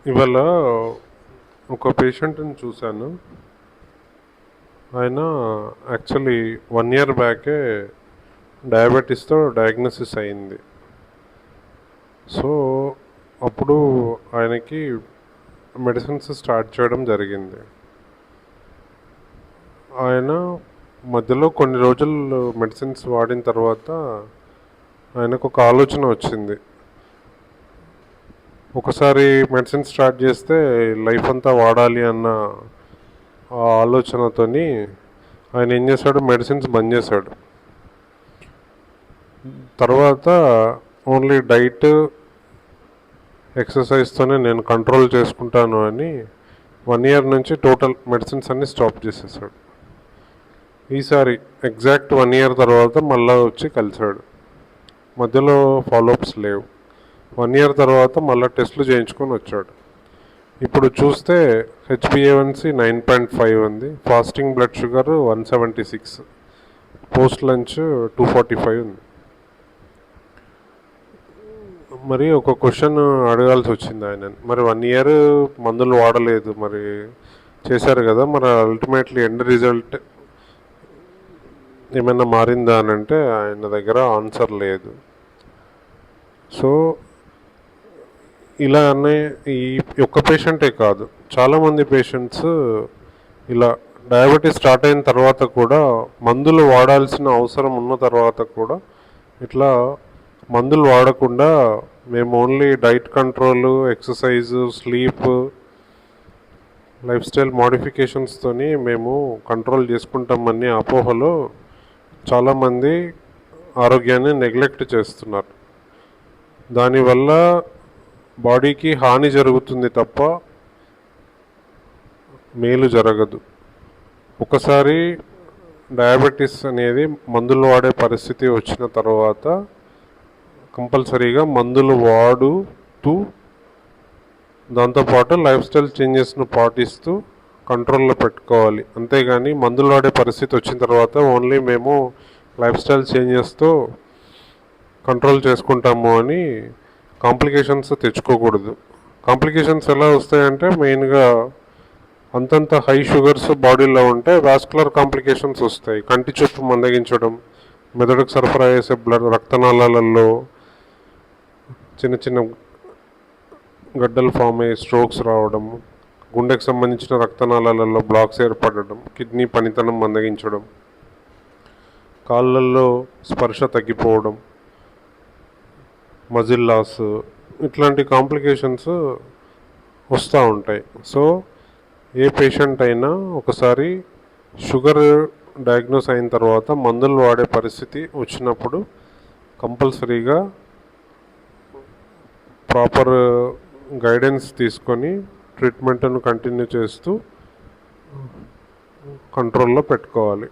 ఇవాళ ఒక పేషెంట్ని చూశాను. ఆయన యాక్చువల్లీ 1 ఇయర్ బ్యాకే డయాబెటీస్తో డయాగ్నోసిస్ అయింది. సో అప్పుడు ఆయనకి మెడిసిన్స్ స్టార్ట్ చేయడం జరిగింది. ఆయన మధ్యలో కొన్ని రోజులు మెడిసిన్స్ వాడిన తర్వాత ఆయనకు ఒక ఆలోచన వచ్చింది. ఒకసారి మెడిసిన్ స్టార్ట్ చేస్తే లైఫ్ అంతా వాడాలి అన్న ఆ ఆలోచనతోని ఆయన ఏం చేశాడు, మెడిసిన్స్ బంద్ చేశాడు. తర్వాత ఓన్లీ డైట్ ఎక్సర్సైజ్తోనే నేను కంట్రోల్ చేసుకుంటాను అని 1 ఇయర్ నుంచి టోటల్ మెడిసిన్స్ అన్నీ స్టాప్ చేసేసాడు. ఈసారి ఎగ్జాక్ట్ 1 ఇయర్ తర్వాత మళ్ళీ వచ్చి కలిశాడు. మధ్యలో ఫాలోఅప్స్ లేవు. 1 ఇయర్ తర్వాత మళ్ళీ టెస్టులు చేయించుకొని వచ్చాడు. ఇప్పుడు చూస్తే హెచ్బిఏవన్సి 9.5 ఉంది, fasting blood sugar 176, post lunch 245 ఉంది. మరి ఒక క్వశ్చన్ అడగాల్సి వచ్చింది ఆయన. మరి 1 ఇయర్ మందులు వాడలేదు, మరి చేశారు కదా, మరి అల్టిమేట్లీ ఎండ్ రిజల్ట్ ఏమైనా మారిందా అని అంటే ఆయన దగ్గర ఆన్సర్ లేదు. సో ఇలానే ఈ ఒక్క పేషెంటే కాదు, చాలామంది పేషెంట్స్ ఇలా డయాబెటీస్ స్టార్ట్ అయిన తర్వాత కూడా మందులు వాడాల్సిన అవసరం ఉన్న తర్వాత కూడా ఇట్లా మందులు వాడకుండా మేము only diet control, exercise, sleep, lifestyle మోడిఫికేషన్స్తోని మేము కంట్రోల్ చేసుకుంటామని అపోహలో చాలామంది ఆరోగ్యాన్ని నెగ్లెక్ట్ చేస్తున్నారు. దానివల్ల బాడీకి హాని జరుగుతుంది తప్ప మేలు జరగదు. ఒకసారి డయాబెటీస్ అనేది మందులు వాడే పరిస్థితి వచ్చిన తర్వాత కంపల్సరీగా మందులు వాడుతూ దాంతోపాటు లైఫ్ స్టైల్ చేంజెస్ను పాటిస్తూ కంట్రోల్లో పెట్టుకోవాలి. అంతేగాని మందులు వాడే పరిస్థితి వచ్చిన తర్వాత ఓన్లీ మేము లైఫ్ స్టైల్ చేంజెస్తో కంట్రోల్ చేసుకుంటాము అని కాంప్లికేషన్స్ తెచ్చుకోకూడదు. కాంప్లికేషన్స్ ఎలా వస్తాయంటే మెయిన్గా అంతంత హై షుగర్స్ బాడీలో ఉంటే వాస్కులర్ కాంప్లికేషన్స్ వస్తాయి. కంటి చూపు మందగించడం, మెదడుకు సరఫరా చేసే బ్లడ్ రక్తనాళాలలో చిన్న చిన్న గడ్డలు ఫామ్ అయ్యి స్ట్రోక్స్ రావడం, గుండెకు సంబంధించిన రక్తనాళాలలో బ్లాక్స్ ఏర్పడడం, కిడ్నీ పనితనం మందగించడం, కాళ్ళల్లో స్పర్శ తగ్గిపోవడం, మజిల్ లాస్, ఇట్లాంటి కాంప్లికేషన్స్ వస్తూ ఉంటాయి. సో ఏ పేషెంట్ అయినా ఒకసారి షుగర్ డయాగ్నోస్ అయిన తర్వాత మందులు వాడే పరిస్థితి వచ్చినప్పుడు కంపల్సరీగా ప్రాపర్ గైడెన్స్ తీసుకొని ట్రీట్మెంట్ను కంటిన్యూ చేస్తూ కంట్రోల్లో పెట్టుకోవాలి.